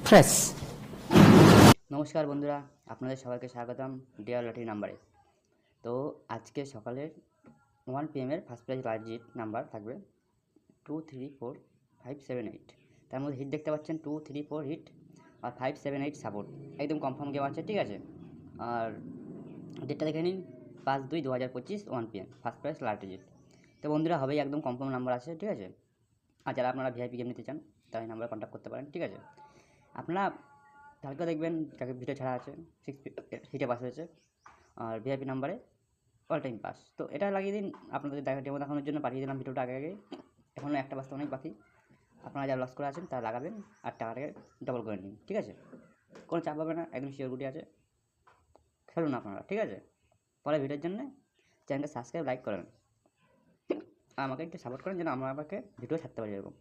Fresh. নমস্কার বন্ধুরা, আপনাদের সবাইকে স্বাগতম ডিয়ার লটারি নাম্বারে। তো আজকে সকালে 1 PM এর ফার্স্ট প্রাইজ লার্জিট নাম্বার থাকবে 2, 3, 4, 5, 7, 8। তার মধ্যে হিট দেখতে পাচ্ছেন 2, 3, 4 হিট আর 5, 7, 8 সাপোর্ট। একদম কনফার্ম গেম আছে, ঠিক আছে। আর ডেটটা দেখে নিন 5/2/2025 1 PM ফার্স্ট প্রাইজ লার্জিট। তো বন্ধুরা হবেই, একদম কনফার্ম নাম্বার আছে, ঠিক আছে। আর যারা আপনারা ভিআইপি গেম নিতে চান তারা এই নাম্বারে কন্ট্যাক্ট করতে পারেন, ঠিক আছে। আপনারা কালকে দেখবেন যাকে ভিডিও ছাড়া আছে 6 হিটে পাস হয়েছে, আর ভিআইপি নাম্বারে অল টাইম পাস। তো এটা লাগিয়ে দিন, আপনাদের ডেমো দেখানোর জন্য পাঠিয়ে দিলাম ভিডিওটা আগে আগে। এখনও একটা বাজতে অনেক বাকি। আপনারা যারা লস করে আছেন তারা লাগাবেন আর টাকাটাকে ডবল করে নিন, ঠিক আছে। কোনো চাপ হবে না, একদম সিওরিটি আছে। খেলুন আপনারা, ঠিক আছে। পরে ভিডিওর জন্য চ্যানেলটা সাবস্ক্রাইব লাইক করেন আর আমাকে একটু সাপোর্ট করেন যেন আমরা আমাকে ভিডিও ছাড়তে পারি এরকম।